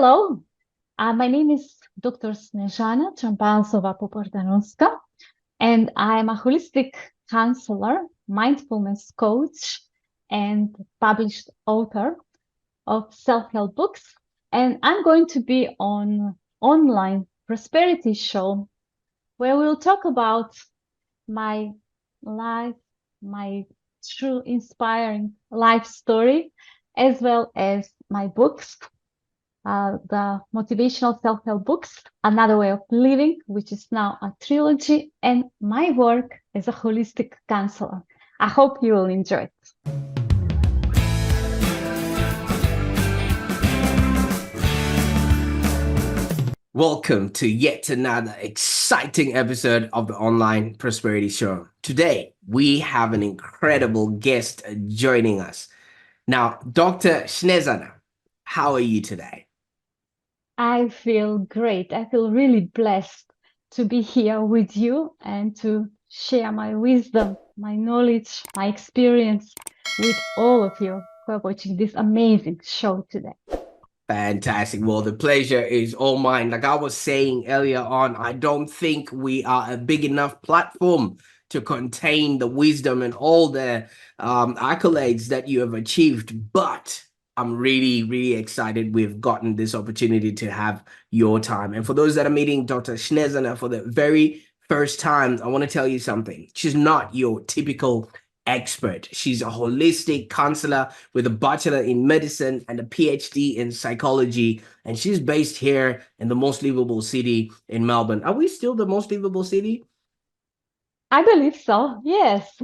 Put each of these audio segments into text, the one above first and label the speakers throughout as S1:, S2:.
S1: Hello, my name is Dr. Snezhana Djambazova-Popordanoska, and I'm a holistic counselor, mindfulness coach, and published author of self-help books. And I'm going to be on online prosperity show where we'll talk about my life, my true inspiring life story, as well as my books, the motivational self-help books, Another Way of Living, which is now a trilogy, and my work as a holistic counselor. I hope you will enjoy it.
S2: Welcome to yet another exciting episode of the Online Prosperity Show. Today, we have an incredible guest joining us. Now, Dr. Snezhana, how are you today?
S1: I feel great. I feel really blessed to be here with you and to share my wisdom, my knowledge, my experience with all of you who are watching this amazing show today.
S2: Fantastic. Well, the pleasure is all mine. Like I was saying earlier on, I don't think we are a big enough platform to contain the wisdom and all the accolades that you have achieved. But I'm really, really excited we've gotten this opportunity to have your time. And for those that are meeting Dr. Snezhana for the very first time, I want to tell you something. She's not your typical expert. She's a holistic counselor with a bachelor in medicine and a PhD in psychology. And she's based here in the most livable city in Melbourne. Are we still the most livable city?
S1: I believe so, yes.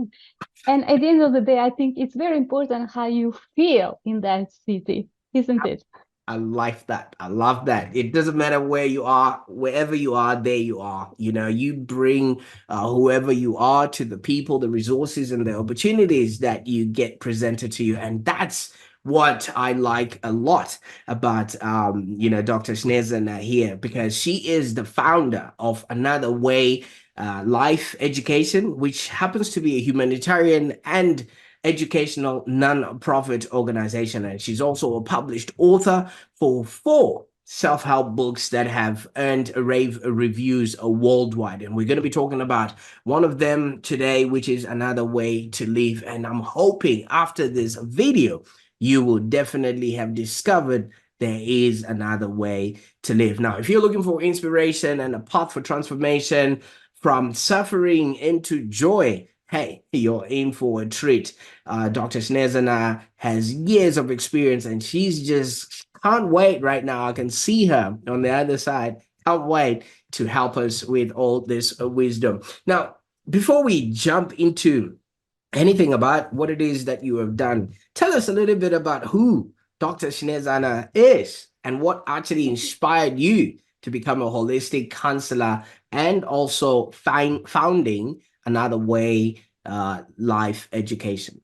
S1: And at the end of the day, I think it's very important how you feel in that city, isn't it?
S2: I like that. I love that. It doesn't matter where you are, wherever you are, there you are. You know, you bring whoever you are to the people, the resources, and the opportunities that you get presented to you. And that's what I like a lot about, Dr. Snezhana here, because she is the founder of AnotherWay Life Education, which happens to be a humanitarian and educational non-profit organization. And she's also a published author for 4 self-help books that have earned rave reviews worldwide. And we're going to be talking about one of them today, which is Another Way to Live. And I'm hoping after this video, you will definitely have discovered there is another way to live. Now, if you're looking for inspiration and a path for transformation from suffering into joy, hey, you're in for a treat. Dr. Snezhana has years of experience and she's just can't wait right now. I can see her on the other side. Can't wait to help us with all this wisdom. Now, before we jump into anything about what it is that you have done, tell us a little bit about who Dr. Snezhana is and what actually inspired you to become a holistic counselor and also founding Another Way Life Education.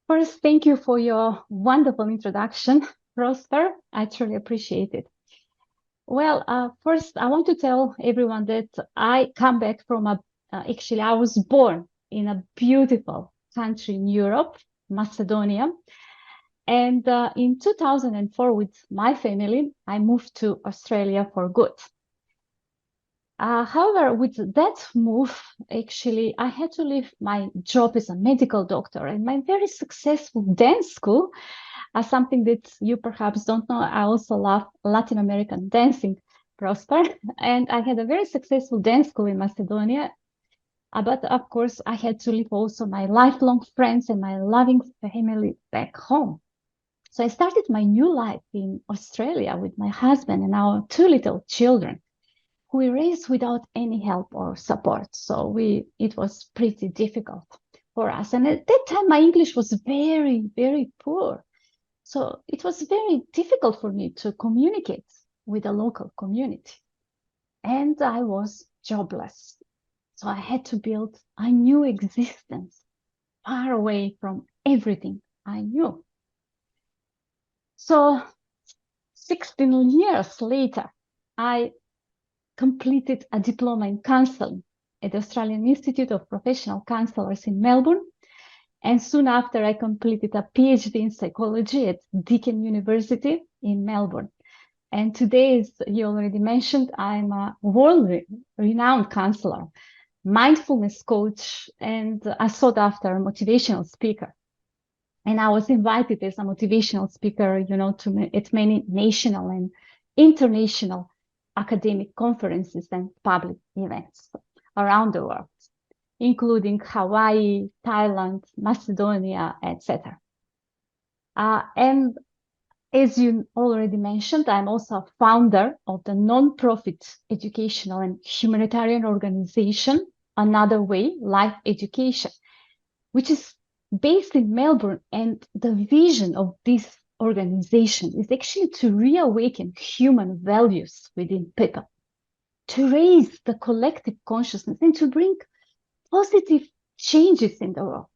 S1: First, thank you for your wonderful introduction, Prosper. I truly appreciate it. Well, first, I want to tell everyone that I come back from actually, I was born in a beautiful country in Europe, Macedonia. And in 2004, with my family, I moved to Australia for good. However, with that move, actually, I had to leave my job as a medical doctor and my very successful dance school, something that you perhaps don't know. I also love Latin American dancing, Prosper, and I had a very successful dance school in Macedonia. But of course, I had to leave also my lifelong friends and my loving family back home. So I started my new life in Australia with my husband and our 2 little children, who we raised without any help or support. So it was pretty difficult for us. And at that time, my English was very, very poor. So it was very difficult for me to communicate with the local community. And I was jobless. So I had to build a new existence far away from everything I knew. So 16 years later, I completed a diploma in counseling at the Australian Institute of Professional Counselors in Melbourne. And soon after, I completed a PhD in psychology at Deakin University in Melbourne. And today, as you already mentioned, I'm a world-renowned counselor, mindfulness coach, and a sought-after motivational speaker. And I was invited as a motivational speaker, at many national and international academic conferences and public events around the world, including Hawaii, Thailand, Macedonia, etc. And as you already mentioned, I'm also a founder of the non-profit educational and humanitarian organization, AnotherWay Life Education, which is based in Melbourne. And the vision of this organization is actually to reawaken human values within people, to raise the collective consciousness, and to bring positive changes in the world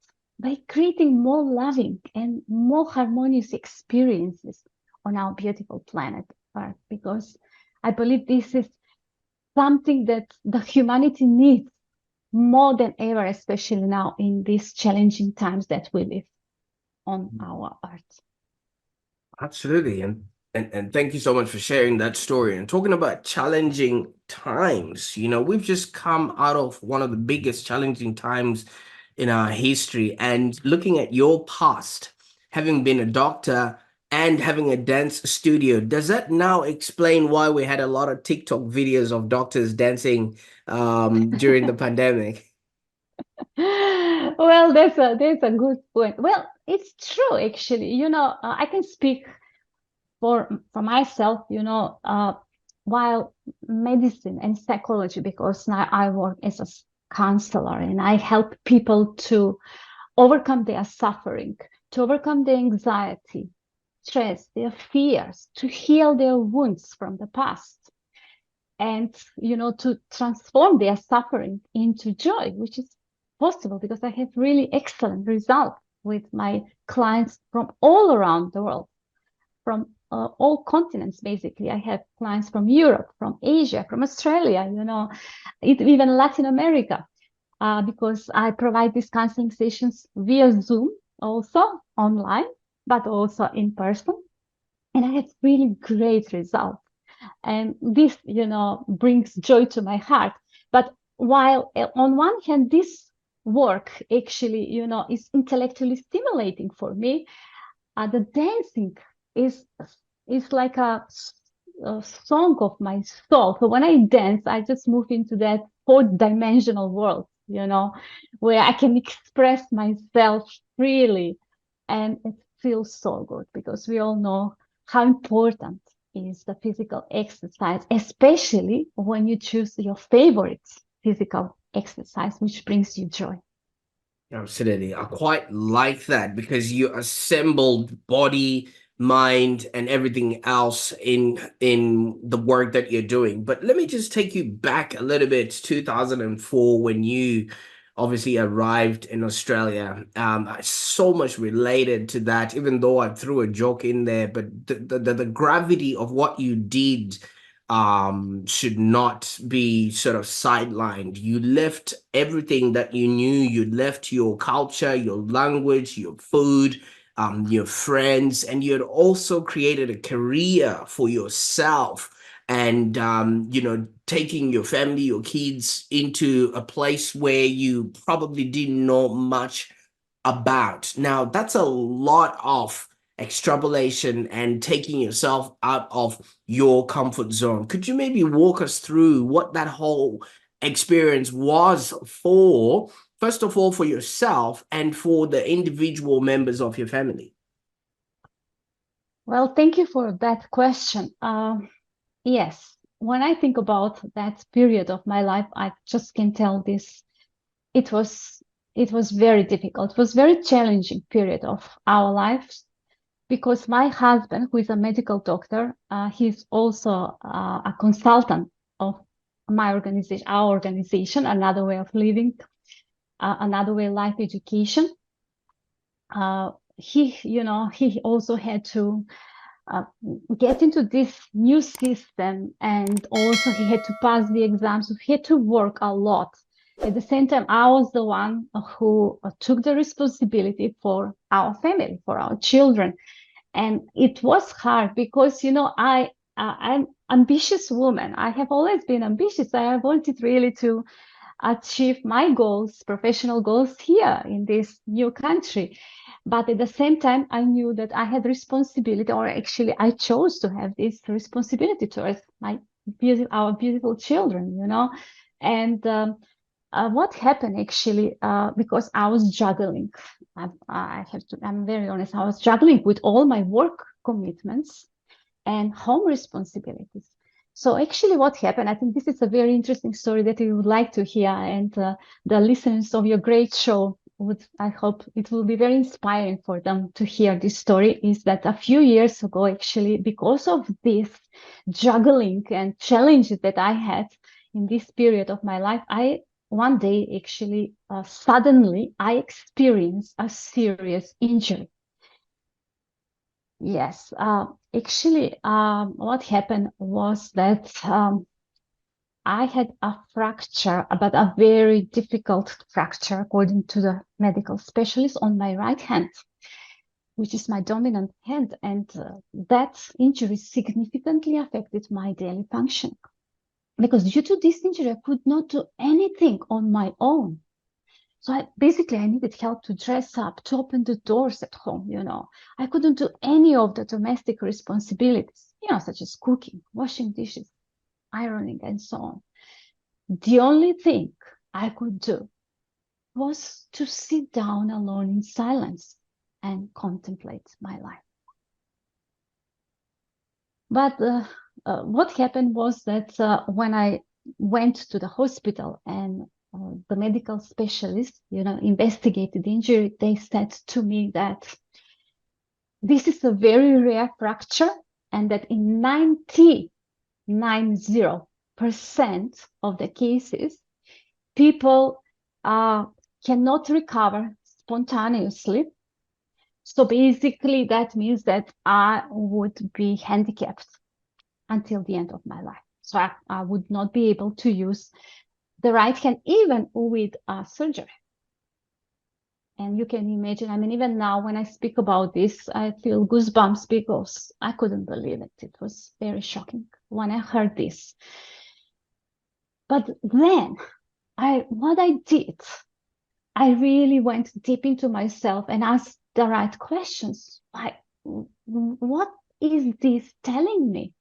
S1: by creating more loving and more harmonious experiences on our beautiful planet Earth, because I believe this is something that the humanity needs more than ever, especially now in these challenging times that we live on our Earth.
S2: Absolutely. And thank you so much for sharing that story. And talking about challenging times, we've just come out of one of the biggest challenging times in our history. And looking at your past, having been a doctor and having a dance studio, does that now explain why we had a lot of TikTok videos of doctors dancing during the pandemic?
S1: Well, that's a good point. Well, it's true, actually. I can speak for myself, while medicine and psychology, because now I work as a counselor and I help people to overcome their suffering, to overcome their anxiety, stress, their fears, to heal their wounds from the past, and to transform their suffering into joy, which is possible because I have really excellent results with my clients from all around the world, from all continents. Basically, I have clients from Europe, from Asia, from Australia, even Latin America, because I provide these counseling sessions via Zoom, also online, but also in person. And I have really great results. And this, brings joy to my heart. But while on one hand, this work actually, is intellectually stimulating for me, the dancing is like a song of my soul. So when I dance, I just move into that fourth-dimensional world, where I can express myself freely. And it feels so good because we all know how important is the physical exercise, especially when you choose your favorite physical exercise, which brings you joy.
S2: Absolutely. I quite like that because you assembled body, mind, and everything else in the work that you're doing. But let me just take you back a little bit to 2004 when you obviously arrived in Australia. So much related to that, even though I threw a joke in there, but the gravity of what you did should not be sort of sidelined. You left everything that you knew. You left your culture, your language, your food, your friends, and you had also created a career for yourself. And taking your family, your kids into a place where you probably didn't know much about. Now, that's a lot of extrapolation and taking yourself out of your comfort zone. Could you maybe walk us through what that whole experience was for, first of all, for yourself and for the individual members of your family?
S1: Well, thank you for that question. Yes, when I think about that period of my life, I just can tell this. It was very difficult. It was very challenging period of our lives, because my husband, who is a medical doctor, he's also a consultant of my organization, our organization, Another Way of Living, Another Way Life Education. He also had to get into this new system, and also he had to pass the exams. So he had to work a lot. At the same time, I was the one who took the responsibility for our family, for our children. And it was hard because, I'm ambitious woman. I have always been ambitious. I wanted really to achieve my goals, professional goals here in this new country. But at the same time, I knew that I had responsibility, or actually I chose to have this responsibility towards our beautiful children, And what happened actually, because I was juggling, I'm very honest, I was juggling with all my work commitments and home responsibilities. So actually what happened, I think this is a very interesting story that you would like to hear, and the listeners of your great show I hope it will be very inspiring for them to hear this story, is that a few years ago, actually, because of this juggling and challenges that I had in this period of my life, one day actually, suddenly I experienced a serious injury. Yes, actually, what happened was that I had a fracture, but a very difficult fracture, according to the medical specialist, on my right hand, which is my dominant hand. And that injury significantly affected my daily function. Because due to this injury, I could not do anything on my own. So I needed help to dress up, to open the doors at home, I couldn't do any of the domestic responsibilities, such as cooking, washing dishes, ironing, and so on. The only thing I could do was to sit down alone in silence and contemplate my life. But what happened was that when I went to the hospital and the medical specialist, investigated the injury, they said to me that this is a very rare fracture, and that in 90% of the cases, people cannot recover spontaneously. So basically, that means that I would be handicapped until the end of my life. So I would not be able to use the right hand, even with surgery. And you can imagine, I mean, even now when I speak about this, I feel goosebumps because I couldn't believe it. It was very shocking when I heard this. But then what I did, I really went deep into myself and asked the right questions. What is this telling me?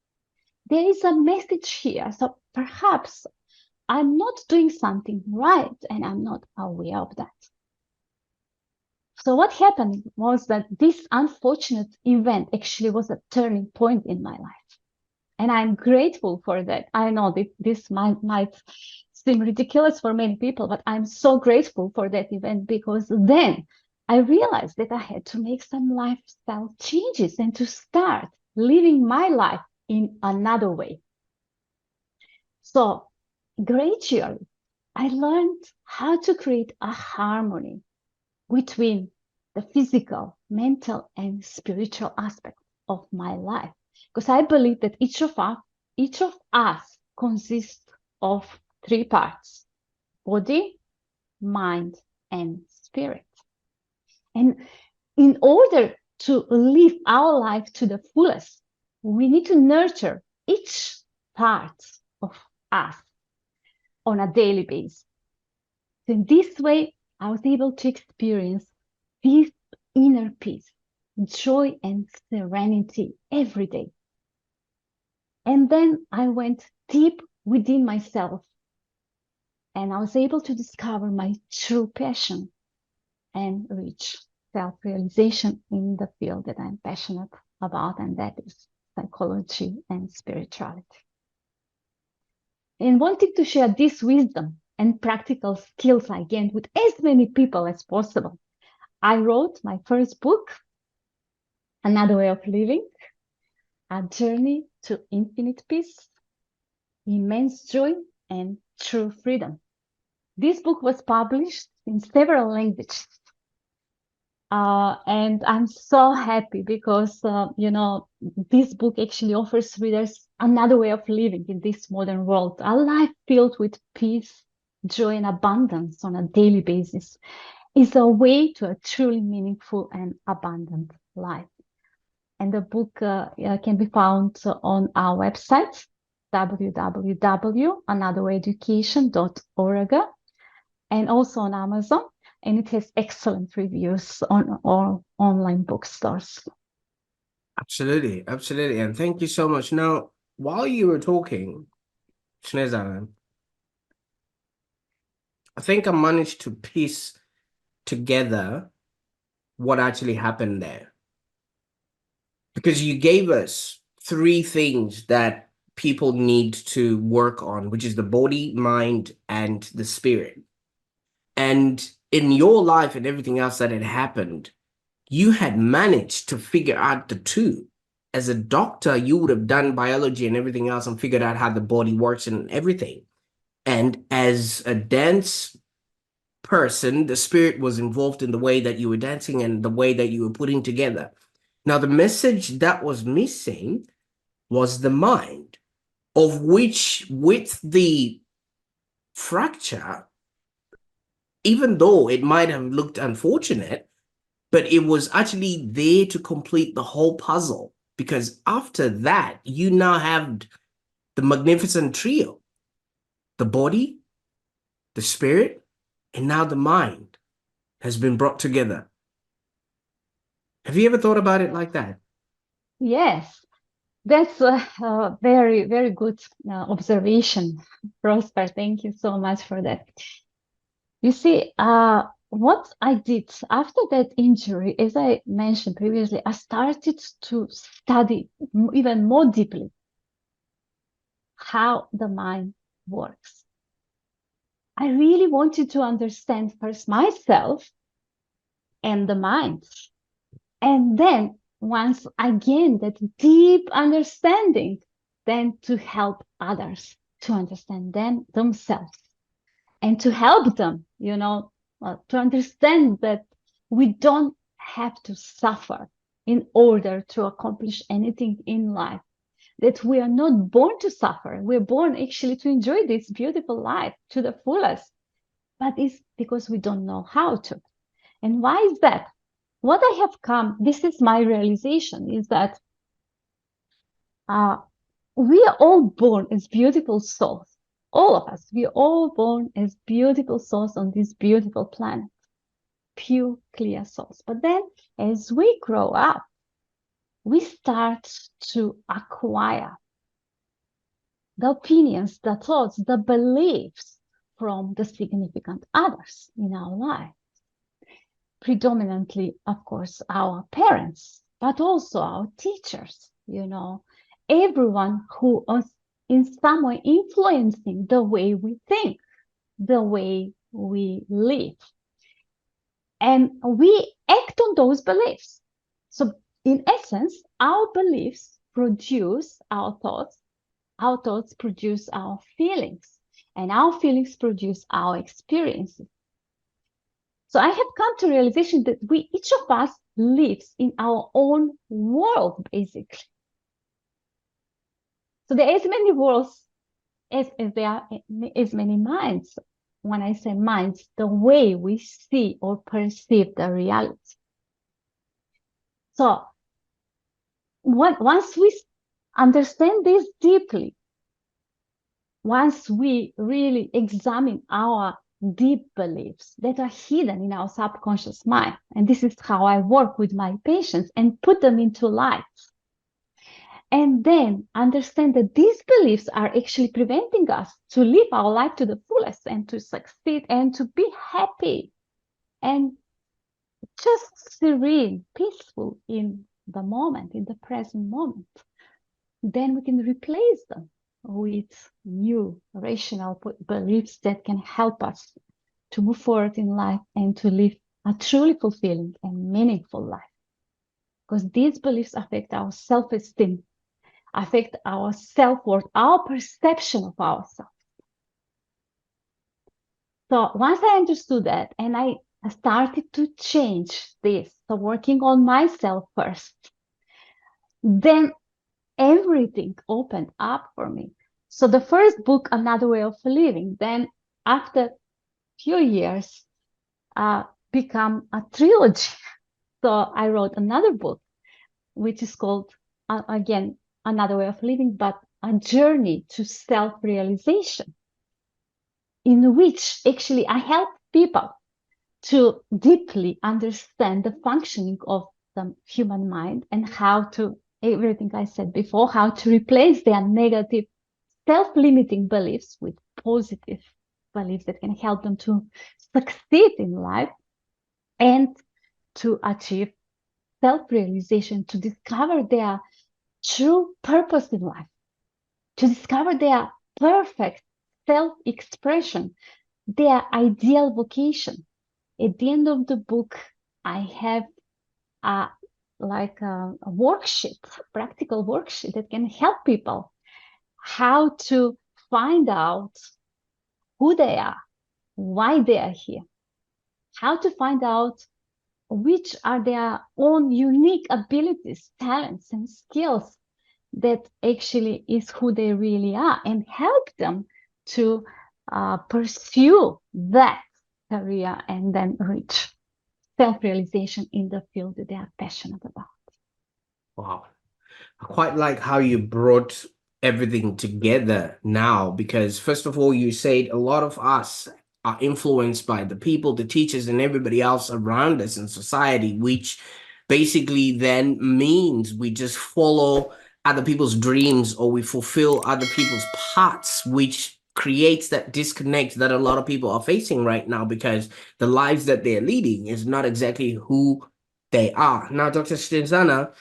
S1: There is a message here. So perhaps I'm not doing something right and I'm not aware of that. So what happened was that this unfortunate event actually was a turning point in my life. And I'm grateful for that. I know that this might seem ridiculous for many people, but I'm so grateful for that event, because then I realized that I had to make some lifestyle changes and to start living my life in another way. So gradually, I learned how to create a harmony between the physical, mental, and spiritual aspect of my life. Because I believe that each of us consists of three parts: body, mind, and spirit. And in order to live our life to the fullest, we need to nurture each part of us on a daily basis. So in this way, I was able to experience this inner peace, joy, and serenity every day. And then I went deep within myself, and I was able to discover my true passion and reach self-realization in the field that I'm passionate about, and that is psychology and spirituality. And wanting to share this wisdom and practical skills I gained with as many people as possible, I wrote my first book, Another Way of Living, A Journey to Infinite Peace, Immense Joy, and True Freedom. This book was published in several languages. And I'm so happy because, this book actually offers readers another way of living in this modern world, a life filled with peace, joy, and abundance on a daily basis. Is a way to a truly meaningful and abundant life. And the book can be found on our website, www.anotherwayeducation.org, and also on Amazon. And it has excellent reviews on all online bookstores.
S2: Absolutely, absolutely. And thank you so much. Now, while you were talking, Snezhana, I think I managed to piece together what actually happened there. Because you gave us three things that people need to work on, which is the body, mind, and the spirit. And in your life and everything else that had happened, you had managed to figure out the two. As a doctor, you would have done biology and everything else and figured out how the body works and everything. And as a dance person, the spirit was involved in the way that you were dancing and the way that you were putting together. Now, the message that was missing was the mind, of which, with the fracture, even though it might have looked unfortunate, but it was actually there to complete the whole puzzle. Because after that, you now have the magnificent trio: the body, the spirit, and now the mind has been brought together. Have you ever thought about it like that?
S1: Yes, that's a very, very good observation, Prosper. Thank you so much for that. You see, what I did after that injury, as I mentioned previously, I started to study even more deeply how the mind works. I really wanted to understand first myself and the mind. And then once I gained that deep understanding, then to help others to understand themselves and to help them, to understand that we don't have to suffer in order to accomplish anything in life, that we are not born to suffer. We're born actually to enjoy this beautiful life to the fullest, but it's because we don't know how to. And why is that? What I have come, this is my realization, is that we are all born as beautiful souls. All of us, we are all born as beautiful souls on this beautiful planet, pure, clear souls. But then as we grow up, we start to acquire the opinions, the thoughts, the beliefs from the significant others in our life. Predominantly, of course, our parents, but also our teachers, everyone who is in some way influencing the way we think, the way we live. And we act on those beliefs. So in essence, our beliefs produce our thoughts produce our feelings, and our feelings produce our experiences. So I have come to realization that each of us lives in our own world, basically. So there are as many worlds as there are as many minds. When I say minds, the way we see or perceive the reality. So once we understand this deeply, once we really examine our deep beliefs that are hidden in our subconscious mind, and this is how I work with my patients and put them into light, and then understand that these beliefs are actually preventing us to live our life to the fullest and to succeed and to be happy and just serene, peaceful in the moment, in the present moment, then we can replace them with new rational beliefs that can help us to move forward in life and to live a truly fulfilling and meaningful life. Because these beliefs affect our self-esteem, affect our self-worth, our perception of ourselves. So once I understood that and I started to change this, so working on myself first, then everything opened up for me. So the first book, Another Way of Living, then after few years, become a trilogy. So I wrote another book, which is called, again, Another Way of Living, but a journey to self-realization, in which actually I help people to deeply understand the functioning of the human mind and how to, everything I said before, how to replace their negative self-limiting beliefs with positive beliefs that can help them to succeed in life and to achieve self-realization, to discover their true purpose in life, to discover their perfect self-expression, their ideal vocation. At the end of the book, I have a worksheet, practical worksheet that can help people how to find out who they are, why they are here, how to find out which are their own unique abilities, talents, and skills that actually is who they really are, and help them to pursue that career and then reach self-realization in the field that they are passionate about.
S2: Wow. I quite like how you brought everything together now, because first of all, you said a lot of us are influenced by the people, the teachers, and everybody else around us in society, which basically then means we just follow other people's dreams or we fulfill other people's paths, which creates that disconnect that a lot of people are facing right now, because the lives that they're leading is not exactly who they are. Now, Dr. Snezhana,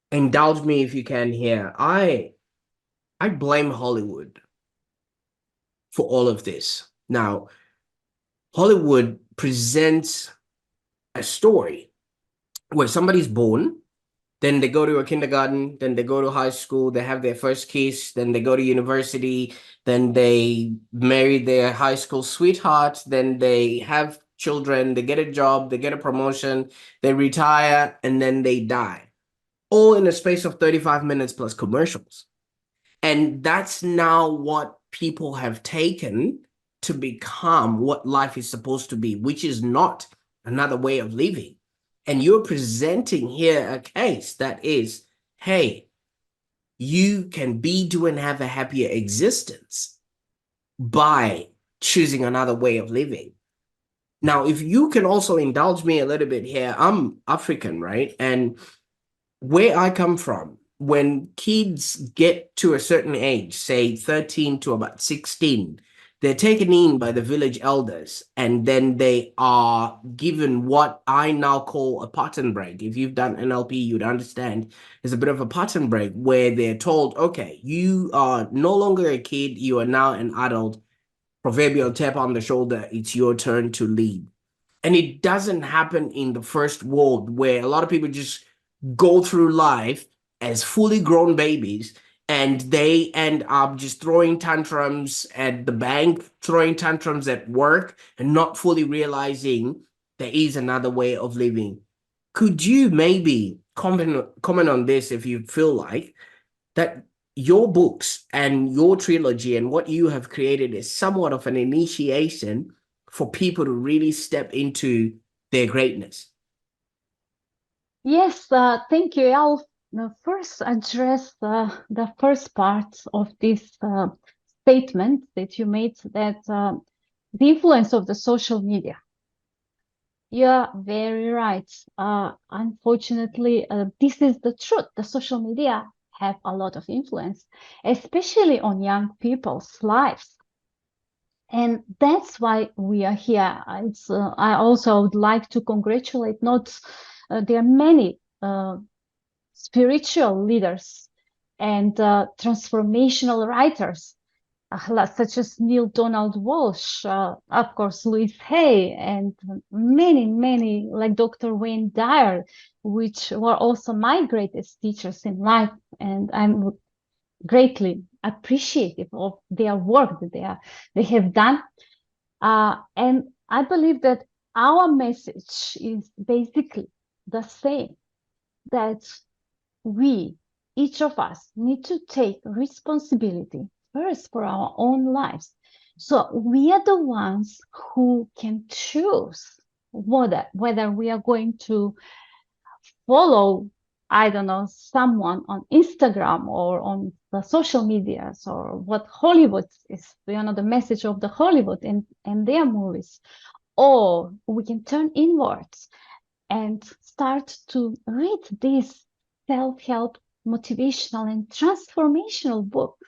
S2: indulge me if you can here. I blame Hollywood for all of this. Now, Hollywood presents a story where somebody's born, then they go to a kindergarten, then they go to high school, they have their first kiss, then they go to university, then they marry their high school sweetheart, then they have children, they get a job, they get a promotion, they retire, and then they die. All in a space of 35 minutes plus commercials. And that's now what people have taken to become what life is supposed to be, which is not another way of living. And you're presenting here a case that is, hey, you can be, do, and have a happier existence by choosing another way of living. Now, if you can also indulge me a little bit here, I'm African, right? And where I come from, when kids get to a certain age, say 13 to about 16, they're taken in by the village elders, and then they are given what I now call a pattern break. If you've done NLP, you'd understand there's a bit of a pattern break where they're told, okay, you are no longer a kid, you are now an adult. Proverbial tap on the shoulder, it's your turn to lead. And it doesn't happen in the first world, where a lot of people just go through life as fully grown babies, and they end up just throwing tantrums at the bank, throwing tantrums at work, and not fully realizing there is another way of living. Could you maybe comment on this, if you feel like that your books and your trilogy and what you have created is somewhat of an initiation for people to really step into their greatness?
S1: Yes, thank you. I'll first address the first part of this statement that you made, that the influence of the social media. You're very right. Unfortunately, this is the truth. The social media have a lot of influence, especially on young people's lives. And that's why we are here. I also would like to congratulate, there are many spiritual leaders and transformational writers, such as Neil Donald Walsh, of course, Louise Hay, and many like Dr. Wayne Dyer, which were also my greatest teachers in life. And I'm greatly appreciative of their work that they have done. And I believe that our message is basically the same, that we, each of us, need to take responsibility first for our own lives. So we are the ones who can choose whether we are going to follow I don't know, someone on Instagram or on the social medias, or what Hollywood is, the message of the Hollywood and their movies. Or we can turn inwards and start to read these self-help, motivational and transformational books,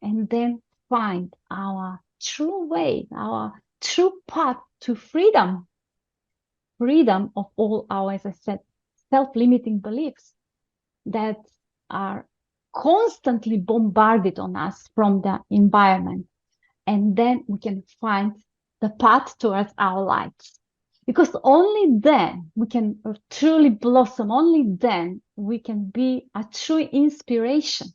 S1: and then find our true way, our true path to freedom of all our, as I said, self-limiting beliefs that are constantly bombarded on us from the environment. And then we can find the path towards our lights. Because only then we can truly blossom, only then we can be a true inspiration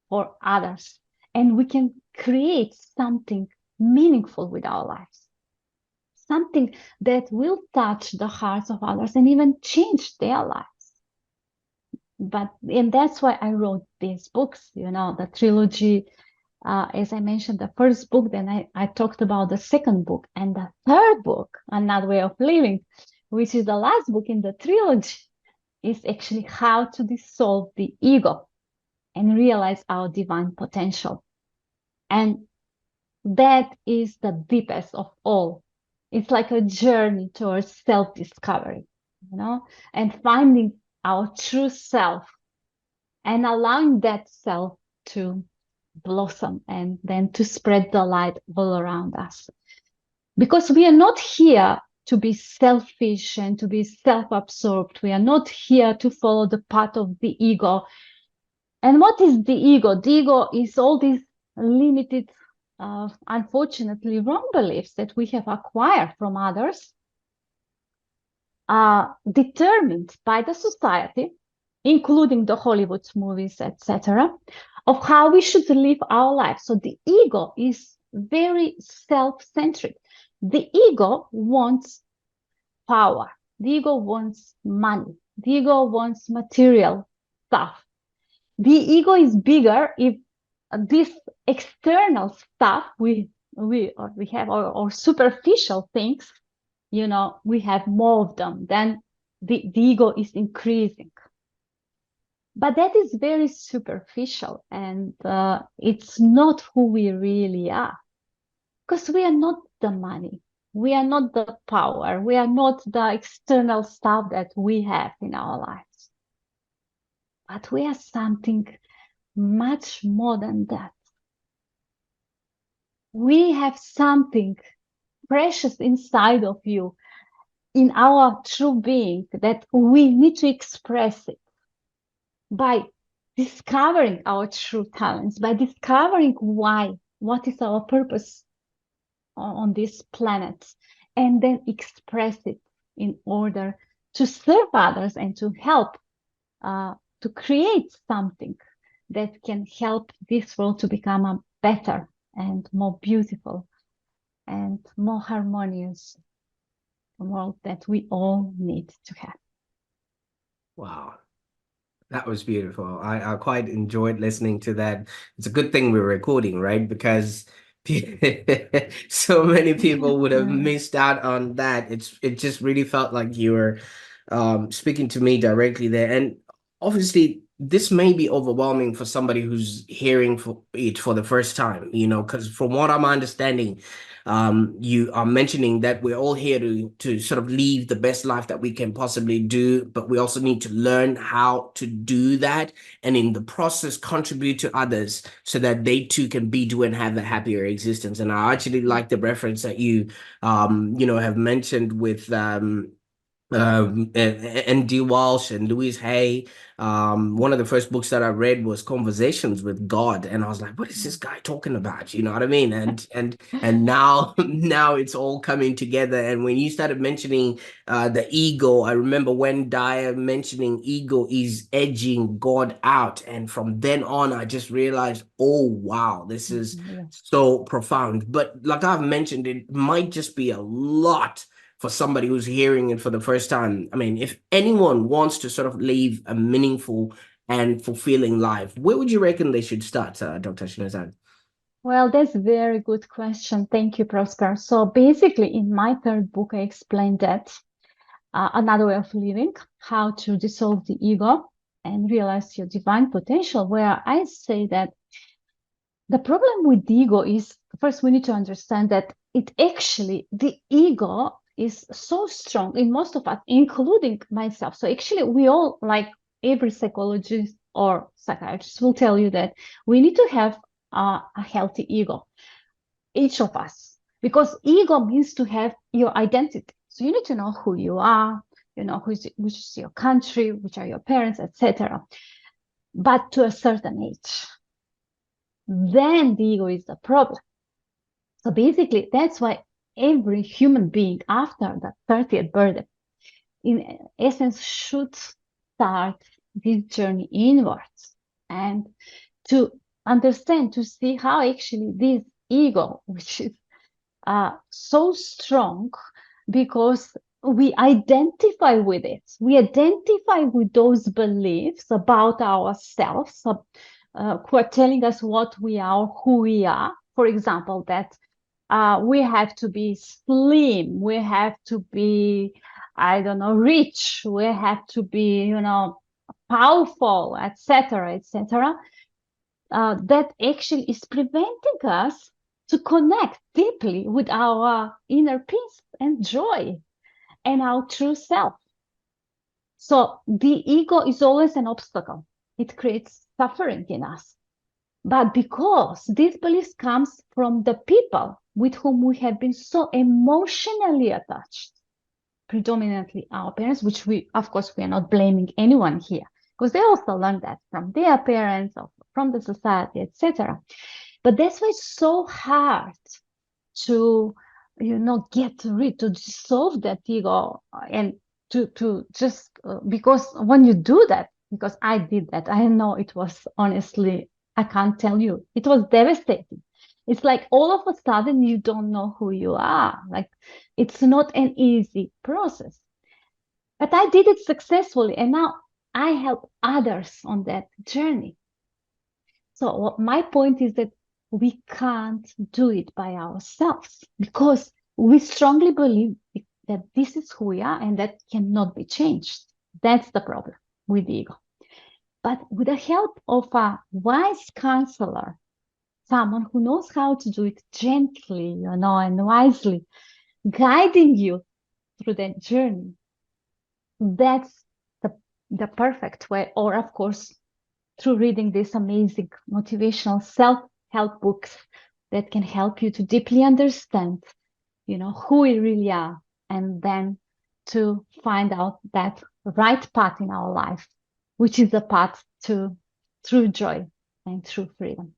S1: for others. And we can create something meaningful with our lives. Something that will touch the hearts of others and even change their lives. And that's why I wrote these books, the trilogy. As I mentioned, the first book, then I talked about the second book, and the third book, Another Way of Living, which is the last book in the trilogy, is actually how to dissolve the ego and realize our divine potential. And that is the deepest of all. It's like a journey towards self-discovery, and finding our true self and allowing that self to blossom and then to spread the light all around us. Because we are not here to be selfish and to be self-absorbed. We are not here to follow the path of the ego. And what is the ego? The ego is all these limited, unfortunately, wrong beliefs that we have acquired from others, determined by the society, including the Hollywood movies, etc., of how we should live our life. So the ego is very self-centric. The ego wants power. The ego wants money. The ego wants material stuff. The ego is bigger if this external stuff we have, or superficial things, we have more of them, then the ego is increasing. But that is very superficial, and it's not who we really are. Because we are not the money, we are not the power, we are not the external stuff that we have in our lives. But we are something much more than that. We have something precious inside of you, in our true being, that we need to express it by discovering our true talents, by discovering what is our purpose on this planet, and then express it in order to serve others and to help to create something that can help this world to become a better and more beautiful and more harmonious world that we all need to have.
S2: Wow. That was beautiful. I quite enjoyed listening to that. It's a good thing we're recording, right? Because so many people would have missed out on that. It just really felt like you were speaking to me directly there. And obviously, this may be overwhelming for somebody who's hearing it for the first time, because from what I'm understanding, you are mentioning that we're all here to sort of live the best life that we can possibly do, but we also need to learn how to do that, and in the process contribute to others so that they too can do and have a happier existence. And I actually like the reference that you have mentioned with and D. Walsh and Louise Hay. One of the first books that I read was Conversations with God, and I was like, "What is this guy talking about?" You know what I mean? And now it's all coming together. And when you started mentioning the ego, I remember when Daya mentioning ego is edging God out, and from then on, I just realized, oh wow, this is so profound. But like I've mentioned, it might just be a lot for somebody who's hearing it for the first time. I mean, if anyone wants to sort of live a meaningful and fulfilling life, where would you reckon they should start, Dr. Snezhana?
S1: Well, that's a very good question. Thank you, Prosper. So basically, in my third book, I explained that Another Way of Living, How to Dissolve the Ego and Realize Your Divine Potential, where I say that the problem with the ego is, first we need to understand that the ego is so strong in most of us, including myself. So actually we all, like every psychologist or psychiatrist will tell you, that we need to have a healthy ego, each of us, because ego means to have your identity. So you need to know who you are, you know, which is your country, which are your parents, etc. But to a certain age, then the ego is the problem. So basically, that's why every human being after the 30th birthday, in essence, should start this journey inwards and to understand, to see how actually this ego, which is so strong, because we identify with it. We identify with those beliefs about ourselves, who are telling us what we are, who we are. For example, that we have to be slim, we have to be, I don't know, rich, we have to be, you know, powerful, etc., etc. That actually is preventing us to connect deeply with our inner peace and joy and our true self. So the ego is always an obstacle. It creates suffering in us. But because these beliefs comes from the people with whom we have been so emotionally attached, predominantly our parents, which we, of course, we are not blaming anyone here, because they also learned that from their parents or from the society, etc. But that's why it's so hard to, you know, get rid, to dissolve that ego, and to just because when you do that, because I did that, I know it was, honestly, I can't tell you, it was devastating. It's like all of a sudden you don't know who you are. Like, it's not an easy process. But I did it successfully, and now I help others on that journey. So my point is that we can't do it by ourselves, because we strongly believe that this is who we are and that cannot be changed. That's the problem with the ego. But with the help of a wise counselor, someone who knows how to do it gently, you know, and wisely, guiding you through that journey, that's the perfect way. Or, of course, through reading these amazing motivational self-help books that can help you to deeply understand, you know, who we really are, and then to find out that right path in our life, which is the path to true joy and true freedom.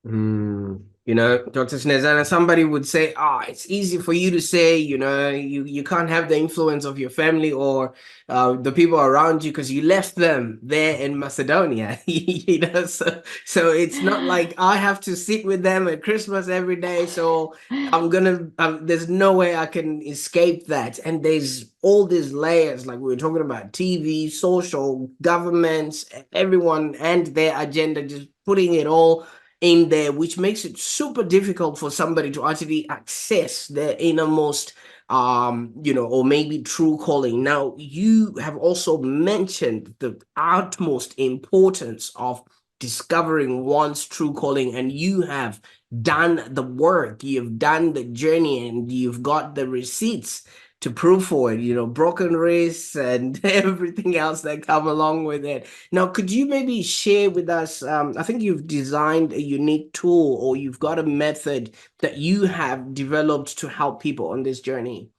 S2: You know, Dr. Snezhana, somebody would say, it's easy for you to say, you know, you can't have the influence of your family or the people around you because you left them there in Macedonia, you know, so it's not like I have to sit with them at Christmas every day. So there's no way I can escape that. And there's all these layers, like we were talking about TV, social, governments, everyone and their agenda, just putting it all in there, which makes it super difficult for somebody to actually access their innermost you know, or maybe true calling. Now, you have also mentioned the utmost importance of discovering one's true calling, and you have done the work, you've done the journey, and you've got the receipts to prove for it, you know, broken wrists and everything else that come along with it. Now, could you maybe share with us, I think you've designed a unique tool, or you've got a method that you have developed to help people on this journey?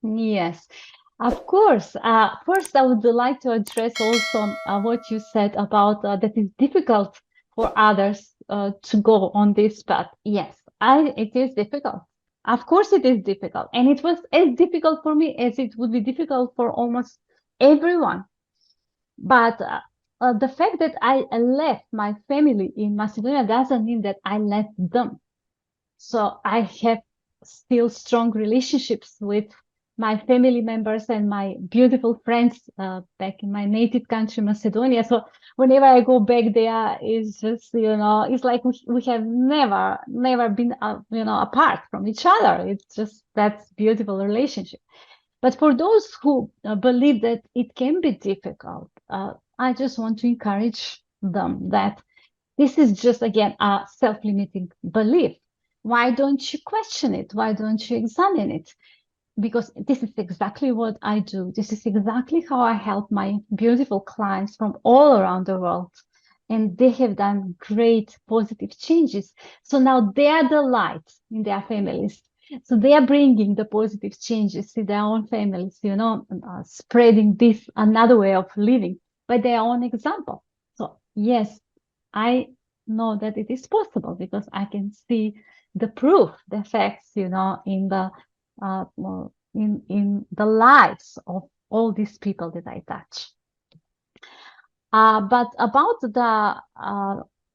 S1: Yes, of course. First, I would like to address also what you said about that it's difficult for others to go on this path. Yes, it is difficult. Of course, it is difficult. And it was as difficult for me as it would be difficult for almost everyone. But the fact that I left my family in Macedonia doesn't mean that I left them. So I have still strong relationships with my family members and my beautiful friends back in my native country, Macedonia. So whenever I go back there, it's just, you know, it's like we have never been, you know, apart from each other. It's just, that's beautiful relationship. But for those who believe that it can be difficult, I just want to encourage them that this is just, again, a self-limiting belief. Why don't you question it? Why don't you examine it? Because this is exactly what I do. This is exactly how I help my beautiful clients from all around the world. And they have done great positive changes. So now they are the light in their families. So they are bringing the positive changes to their own families, spreading this another way of living by their own example. So yes, I know that it is possible because I can see the proof, the facts, in the in the lives of all these people that I touch. But about the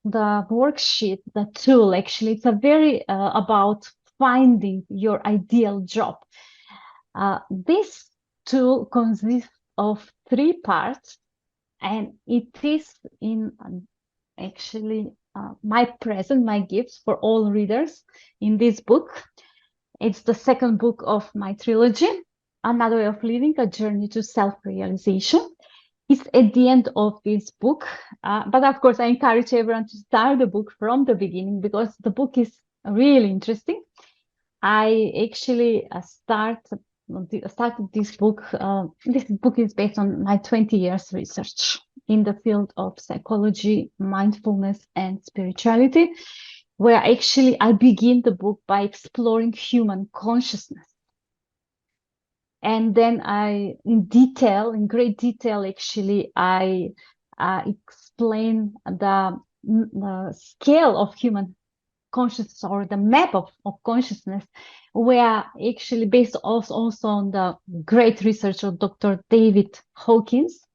S1: worksheet, the tool, actually, it's a very about finding your ideal job. This tool consists of 3 parts, and it is in actually my present, my gifts for all readers in this book. It's the second book of my trilogy, Another Way of Living, A Journey to Self-Realization. It's at the end of this book, but of course I encourage everyone to start the book from the beginning because the book is really interesting. I actually started this book. This book is based on my 20 years research in the field of psychology, mindfulness, and spirituality, where actually I begin the book by exploring human consciousness. And then in great detail, actually, I explain the scale of human consciousness, or the map of consciousness, where actually based also on the great research of Dr. David Hawkins,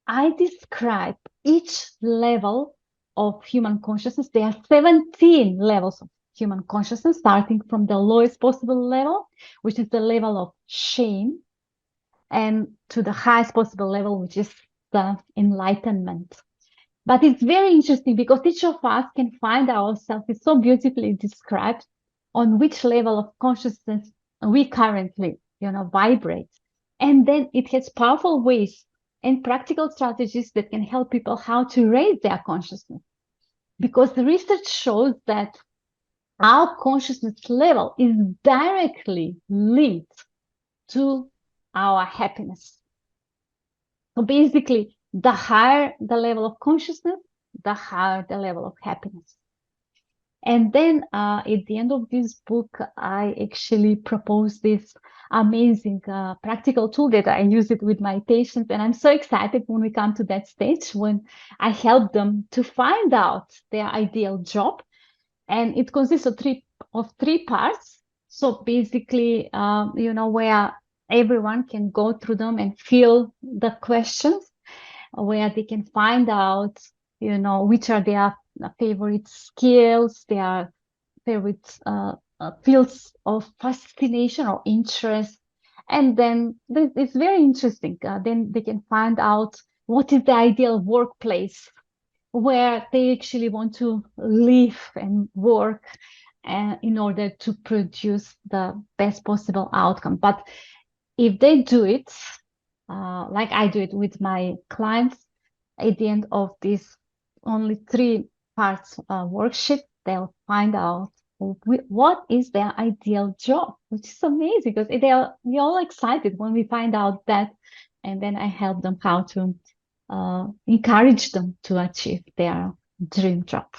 S1: I describe each level of human consciousness. There are 17 levels of human consciousness, starting from the lowest possible level, which is the level of shame, and to the highest possible level, which is the enlightenment. But it's very interesting because each of us can find ourselves, it's so beautifully described, on which level of consciousness we currently, vibrate. And then it has powerful ways and practical strategies that can help people how to raise their consciousness. Because the research shows that our consciousness level is directly linked to our happiness. So basically, the higher the level of consciousness, the higher the level of happiness. And then at the end of this book, I actually propose this amazing practical tool that I use it with my patients. And I'm so excited when we come to that stage when I help them to find out their ideal job. And it consists of three parts. So basically, where everyone can go through them and fill the questions, where they can find out, which are their favorite skills, their favorite fields of fascination or interest. And then it's very interesting. Then they can find out what is the ideal workplace where they actually want to live and work in order to produce the best possible outcome. But if they do it, like I do it with my clients, at the end of this only 3 parts worksheet, they'll find out what is their ideal job, which is amazing because we're all excited when we find out that, and then I help them how to encourage them to achieve their dream job.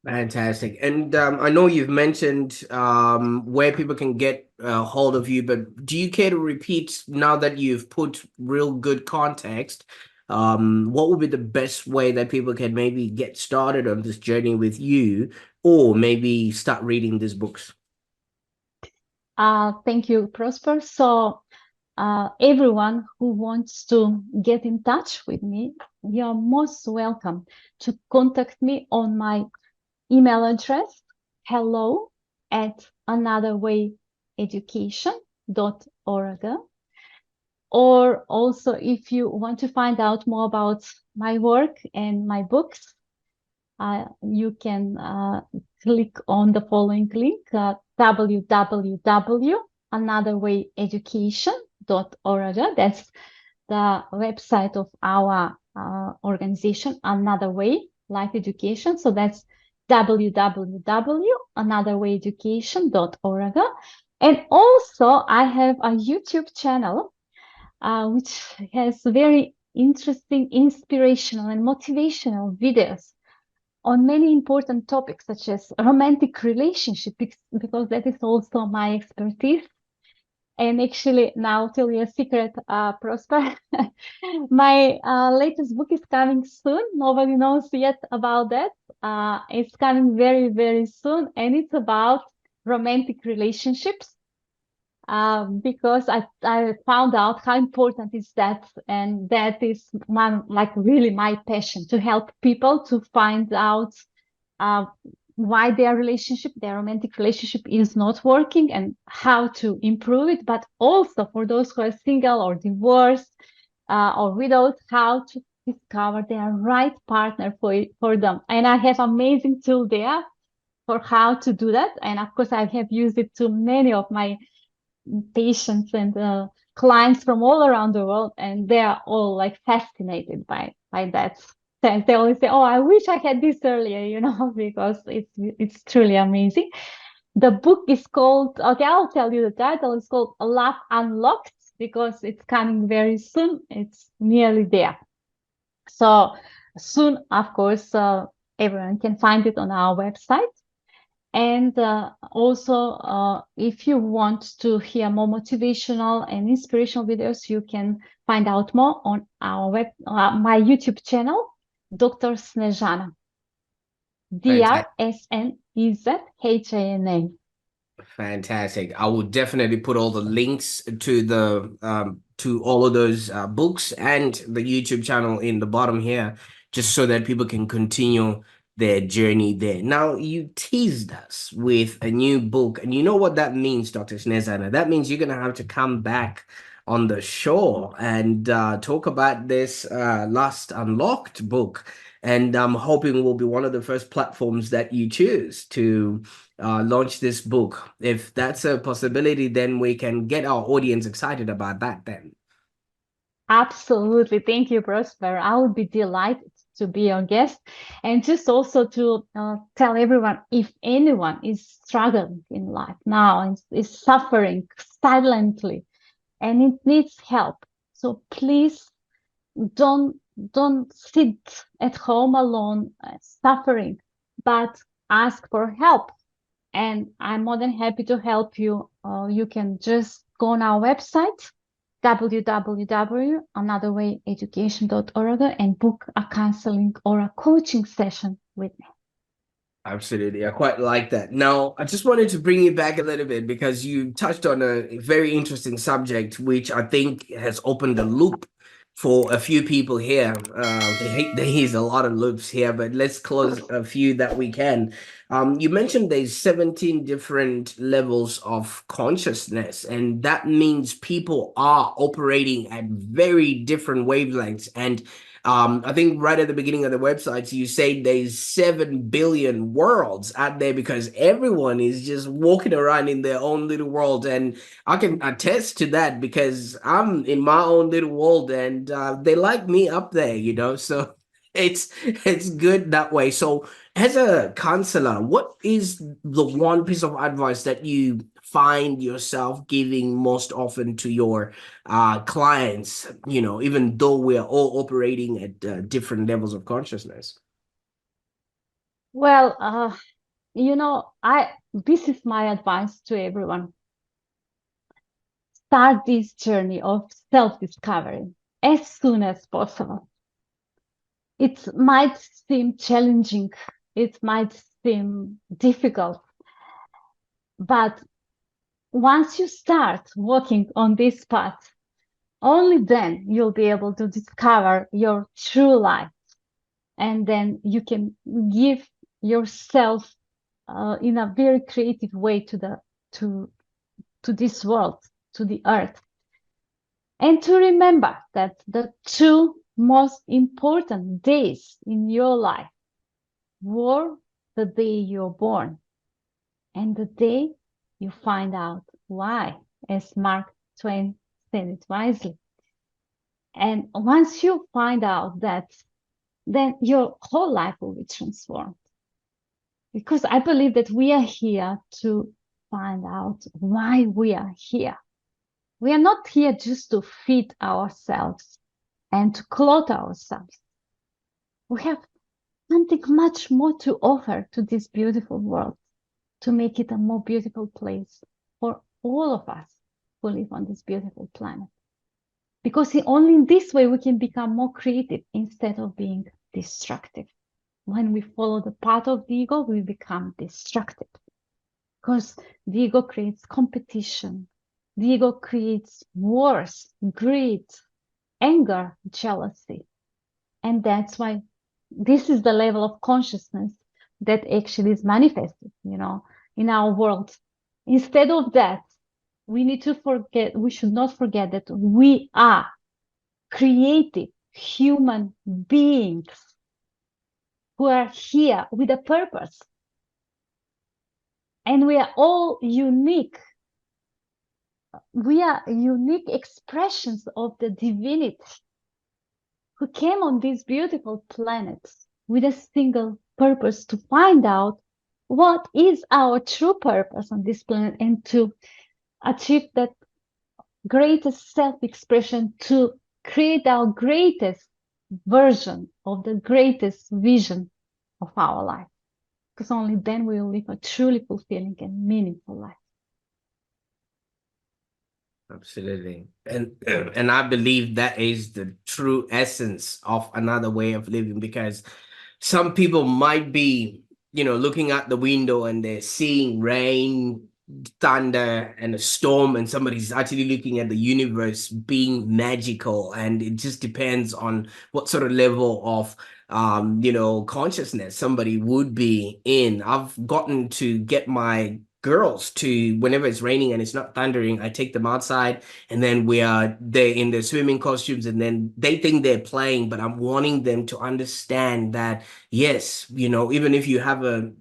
S2: Fantastic. And I know you've mentioned where people can get hold of you, but do you care to repeat, now that you've put real good context, what would be the best way that people can maybe get started on this journey with you, or maybe start reading these books?
S1: Thank you, Prosper. So everyone who wants to get in touch with me, you're most welcome to contact me on my email address, hello@anotherwayeducation.org. Or also, if you want to find out more about my work and my books, you can click on the following link, www AnotherWayEducation.org. That's the website of our organization, Another Way Life Education. So that's www.anotherwayeducation.org. And also, I have a YouTube channel, which has very interesting, inspirational, and motivational videos on many important topics, such as romantic relationship, because that is also my expertise. And actually, now I'll tell you a secret, Prosper. My latest book is coming soon. Nobody knows yet about that. It's coming very, very soon, and it's about romantic relationships. Because I found out how important is that, and that is really my passion, to help people to find out why their romantic relationship is not working and how to improve it, but also for those who are single or divorced or widowed, how to discover their right partner for them. And I have amazing tool there for how to do that. And of course, I have used it to many of my patients and clients from all around the world, and they are all like fascinated by that. They always say, "Oh, I wish I had this earlier," because it's truly amazing. The book is called, okay, I'll tell you the title. It's called Love Unlocked, because it's coming very soon. It's nearly there. So soon, of course, everyone can find it on our website. And also, if you want to hear more motivational and inspirational videos, you can find out more on my YouTube channel, Dr. Snezhana. DRSNEZHANA.
S2: Fantastic. I will definitely put all the links to the to all of those books and the YouTube channel in the bottom here, just so that people can continue their journey there. Now, you teased us with a new book, and you know what that means, Dr. Snezhana. That means you're going to have to come back on the show and talk about this Last Unlocked book. And I'm hoping will be one of the first platforms that you choose to launch this book. If that's a possibility, then we can get our audience excited about that then.
S1: Absolutely. Thank you, Prosper. I would be delighted to be your guest. And just also to tell everyone, if anyone is struggling in life now and is suffering silently and it needs help, so please don't sit at home alone suffering, but ask for help. And I'm more than happy to help you. You can just go on our website, www.anotherwayeducation.org, and book a counseling or a coaching session with me.
S2: Absolutely. I quite like that. Now, I just wanted to bring you back a little bit because you touched on a very interesting subject, which I think has opened a loop for a few people here. There's a lot of loops here, but let's close a few that we can. You mentioned there's 17 different levels of consciousness, and that means people are operating at very different wavelengths. And I think right at the beginning of the website, you say there's 7 billion worlds out there because everyone is just walking around in their own little world. And I can attest to that because I'm in my own little world and they like me up there. So it's good that way. So as a counselor, what is the one piece of advice that you find yourself giving most often to your clients, even though we're all operating at different levels of consciousness?
S1: Well, this is my advice to everyone. Start this journey of self-discovery as soon as possible. It might seem challenging, it might seem difficult, but once you start walking on this path, only then you'll be able to discover your true life. And then you can give yourself in a very creative way to this world, to the earth. And to remember that the two most important days in your life were the day you're born and the day you find out why as Mark Twain said it wisely. And once you find out that, then your whole life will be transformed. Because I believe that we are here to find out why we are here. We are not here just to feed ourselves and to clothe ourselves. We have something much more to offer to this beautiful world, to make it a more beautiful place for all of us who live on this beautiful planet. Because only in this way we can become more creative instead of being destructive. When we follow the path of the ego, we become destructive. Because the ego creates competition. The ego creates wars, greed, anger, jealousy. And that's why this is the level of consciousness that actually is manifested, in our world. Instead of that, we should not forget that we are creative human beings who are here with a purpose. And we are all unique. We are unique expressions of the divinity who came on this beautiful planet with a single purpose to find out what is our true purpose on this planet and to achieve that greatest self-expression, to create our greatest version of the greatest vision of our life. Because only then we will live a truly fulfilling and meaningful life.
S2: Absolutely. And I believe that is the true essence of another way of living, because some people might be, looking out the window and they're seeing rain, thunder, and a storm, and somebody's actually looking at the universe being magical. And it just depends on what sort of level of consciousness somebody would be in. I've gotten to get my girls to, whenever it's raining and it's not thundering, I take them outside, and then they're in their swimming costumes, and then they think they're playing, but I'm wanting them to understand that yes, even if you have a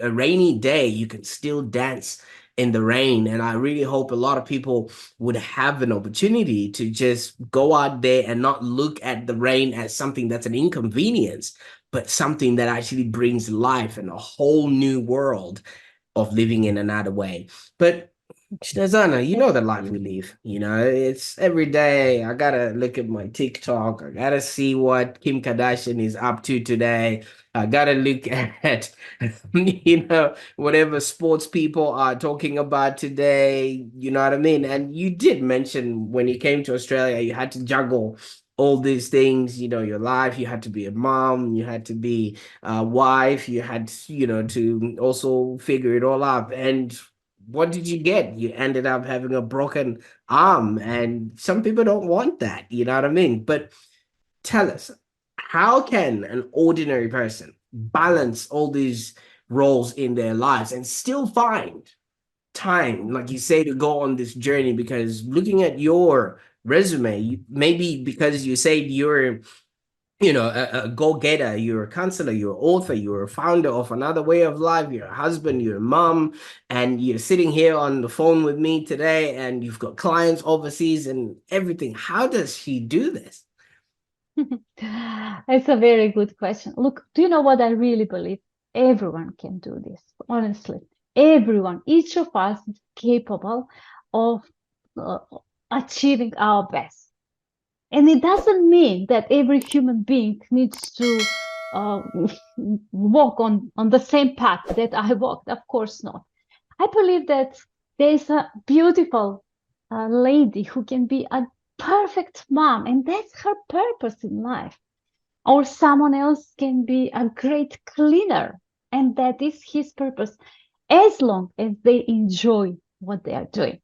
S2: rainy day, you can still dance in the rain. And I really hope a lot of people would have an opportunity to just go out there and not look at the rain as something that's an inconvenience, but something that actually brings life and a whole new world of living in another way. But Snezhana, you know the life we live. It's every day. I gotta look at my TikTok. I gotta see what Kim Kardashian is up to today. I gotta look at, whatever sports people are talking about today. You know what I mean? And you did mention when you came to Australia, you had to juggle all these things, your life. You had to be a mom, you had to be a wife, you had, to also figure it all out. And what did you get? You ended up having a broken arm, and some people don't want that, you know what I mean? But tell us, how can an ordinary person balance all these roles in their lives and still find time, like you say, to go on this journey? Because looking at your resume, maybe because you said you're a go-getter, you're a counselor, you're an author, you're a founder of Another Way of Life, you're a husband, you're a mom, and you're sitting here on the phone with me today, and you've got clients overseas and everything. How does she do this?
S1: It's a very good question. Look, do you know what I really believe? Everyone can do this, honestly. Everyone, each of us is capable of achieving our best. And it doesn't mean that every human being needs to walk on the same path that I walked. Of course not. I believe that there's a beautiful lady who can be a perfect mom, and that's her purpose in life. Or someone else can be a great cleaner, and that is his purpose, as long as they enjoy what they are doing.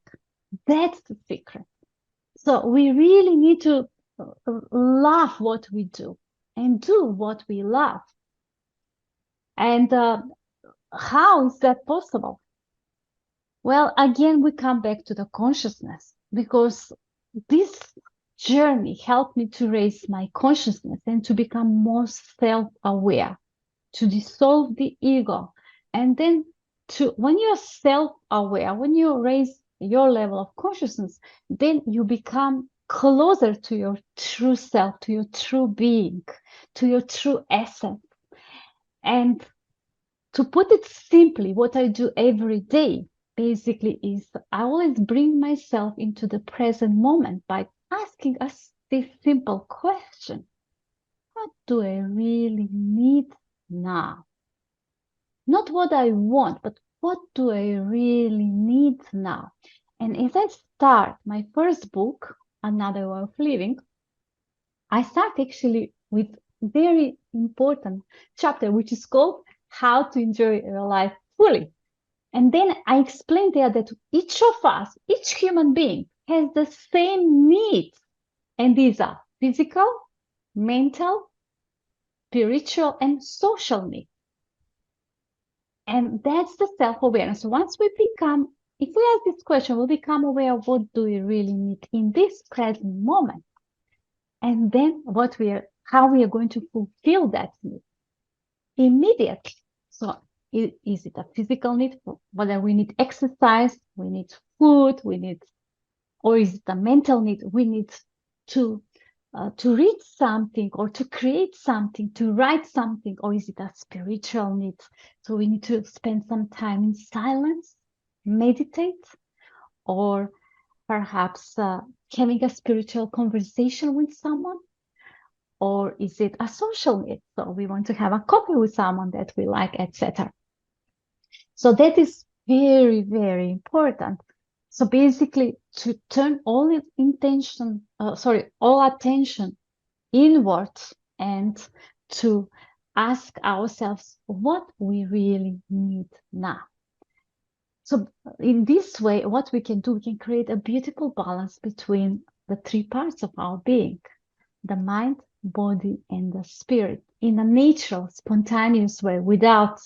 S1: That's the secret. So we really need to love what we do and do what we love. And how is that possible? Well, again, we come back to the consciousness, because this journey helped me to raise my consciousness and to become more self-aware, to dissolve the ego. And then when you're self-aware, when you raise your level of consciousness, then you become closer to your true self, to your true being, to your true essence. And to put it simply, what I do every day basically is I always bring myself into the present moment by asking us this simple question: what do I really need now? Not what I want, but what do I really need now? And as I start my first book, Another Way of Living, I start actually with very important chapter, which is called How to Enjoy Your Life Fully. And then I explained there that each of us, each human being, has the same needs. And these are physical, mental, spiritual, and social needs. And that's the self-awareness. Once we become, if we ask this question, we become aware of what do we really need in this present moment. And then how we are going to fulfill that need immediately. So is it a physical need? Whether we need exercise, we need food, or is it a mental need? We need to read something or to create something, to write something, or is it a spiritual need? So we need to spend some time in silence, meditate, or perhaps having a spiritual conversation with someone. Or is it a social need? So we want to have a coffee with someone that we like, etc. So that is very, very important. So basically, to turn all attention inwards and to ask ourselves what we really need now. So in this way, what we can do, we can create a beautiful balance between the three parts of our being: the mind, body, and the spirit, in a natural, spontaneous way, without,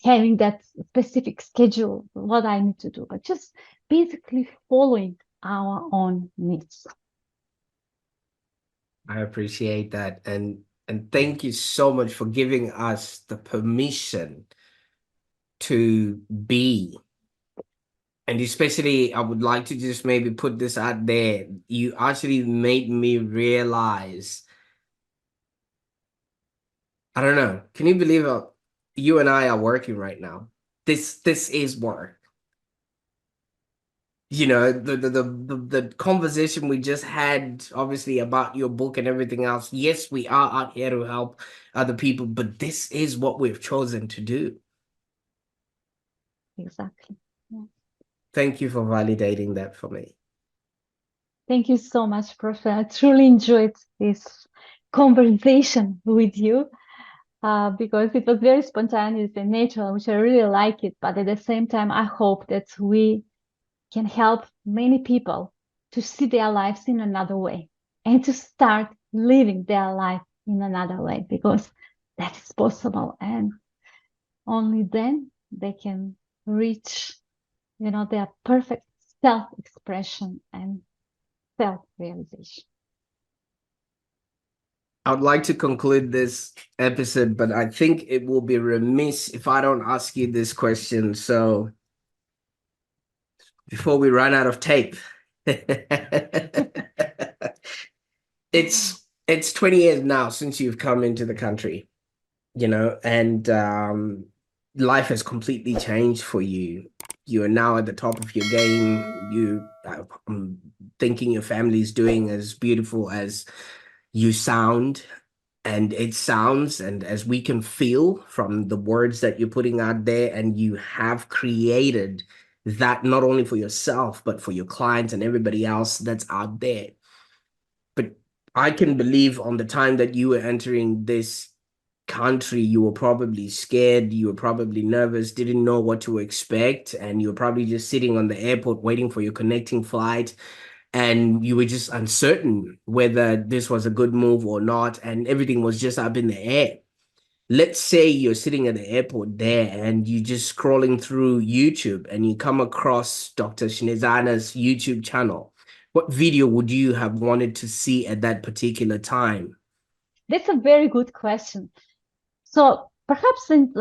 S1: having that specific schedule, what I need to do, but just basically following our own needs.
S2: I appreciate that. And thank you so much for giving us the permission to be. And especially, I would like to just maybe put this out there. You actually made me realize, I don't know, can you believe you and I are working right now? This is work. You know, the conversation we just had, obviously, about your book and everything else. Yes, we are out here to help other people, but this is what we've chosen to do.
S1: Exactly. Yeah.
S2: Thank you for validating that for me.
S1: Thank you so much, Prof. I truly enjoyed this conversation with you because it was very spontaneous and natural, which I really like it. But at the same time, I hope that we can help many people to see their lives in another way and to start living their life in another way, because that is possible. And only then they can reach, their perfect self-expression and self-realization.
S2: I would like to conclude this episode, but I think it will be remiss if I don't ask you this question. So before we run out of tape, it's 20 years now since you've come into the country, and life has completely changed for you. You are now at the top of your game. I'm thinking your family's doing as beautiful as you sound, and it sounds, and as we can feel from the words that you're putting out there, and you have created that not only for yourself, but for your clients and everybody else that's out there. But I can believe on the time that you were entering this country, you were probably scared, you were probably nervous, didn't know what to expect, and you were probably just sitting on the airport waiting for your connecting flight, and you were just uncertain whether this was a good move or not, and everything was just up in the air. Let's say you're sitting at the airport there and you're just scrolling through YouTube and you come across Dr. Snezhana's YouTube channel. What video would you have wanted to see at that particular time?
S1: That's a very good question. So perhaps in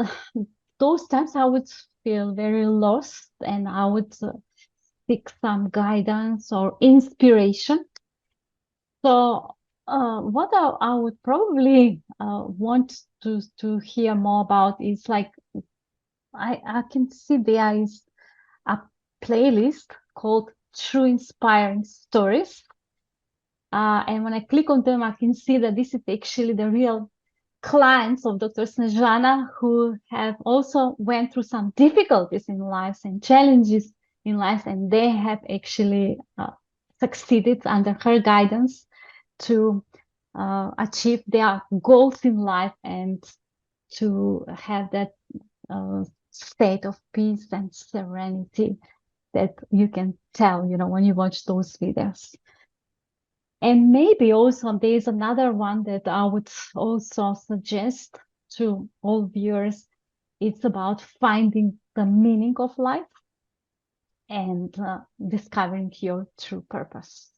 S1: those times I would feel very lost, and I would seek some guidance or inspiration. So, what I would probably want to hear more about is like I can see there is a playlist called True Inspiring Stories. And when I click on them, I can see that this is actually the real clients of Dr. Snezhana who have also went through some difficulties in life and challenges in life, and they have actually succeeded under her guidance to achieve their goals in life and to have that state of peace and serenity that you can tell, when you watch those videos. And maybe also there's another one that I would also suggest to all viewers. It's about finding the meaning of life and discovering your true purpose.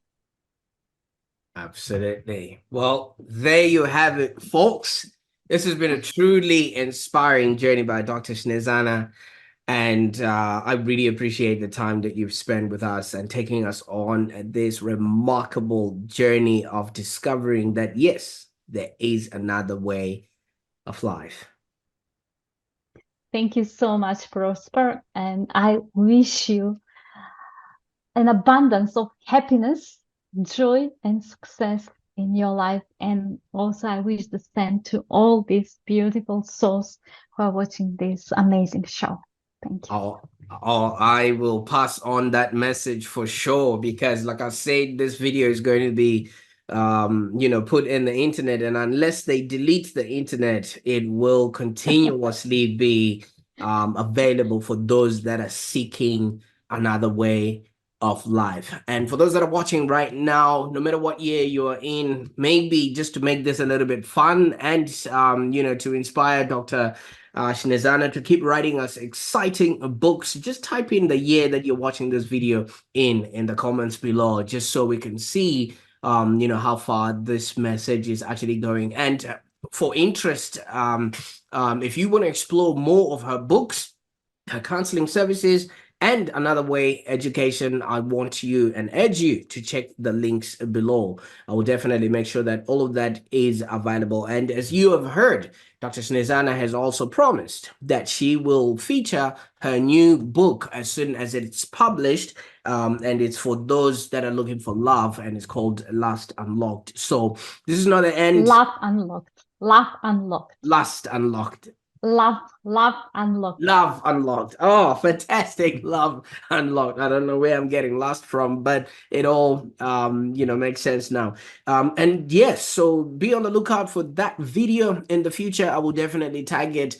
S2: Absolutely. Well, there you have it, folks. This has been a truly inspiring journey by Dr. Snezhana. And I really appreciate the time that you've spent with us and taking us on this remarkable journey of discovering that, yes, there is another way of life.
S1: Thank you so much, Prosper. And I wish you an abundance of happiness, joy, and success in your life. And also, I wish the same to all these beautiful souls who are watching this amazing show. Thank you.
S2: I will pass on that message for sure, because like I said, this video is going to be put in the internet, and unless they delete the internet, it will continuously be available for those that are seeking another way of life. And for those that are watching right now, no matter what year you're in, maybe just to make this a little bit fun and to inspire Dr. Snezhana to keep writing us exciting books, just type in the year that you're watching this video in the comments below, just so we can see how far this message is actually going. And for interest, if you want to explore more of her books, her counseling services, and AnotherWay Education, I want you and urge you to check the links below. I will definitely make sure that all of that is available. And as you have heard, Dr. Snezhana has also promised that she will feature her new book as soon as it's published. And it's for those that are looking for love, and it's called Lust Unlocked. So this is not the end.
S1: Love Unlocked. Love Unlocked.
S2: Lust Unlocked.
S1: Love Unlocked.
S2: Love Unlocked. Oh, fantastic. Love Unlocked. I don't know where I'm getting lost from, but it all, makes sense now. And yes, so be on the lookout for that video in the future. I will definitely tag it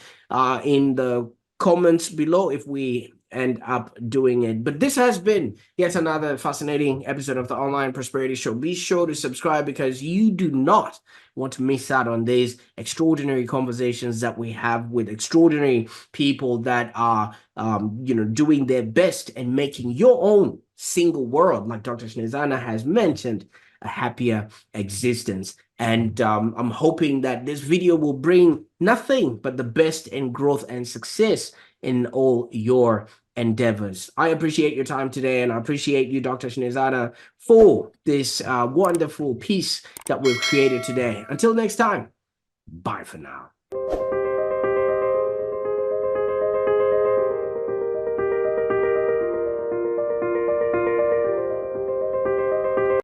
S2: in the comments below if we end up doing it. But this has been yet another fascinating episode of the Online Prosperity Show. Be sure to subscribe, because you do not want to miss out on these extraordinary conversations that we have with extraordinary people that are doing their best and making your own single world, like Dr. Snezhana has mentioned, a happier existence. And I'm hoping that this video will bring nothing but the best in growth and success in all your endeavors. I appreciate your time today, and I appreciate you, Dr. Snezhana, for this wonderful piece that we've created today. Until next time, bye for now.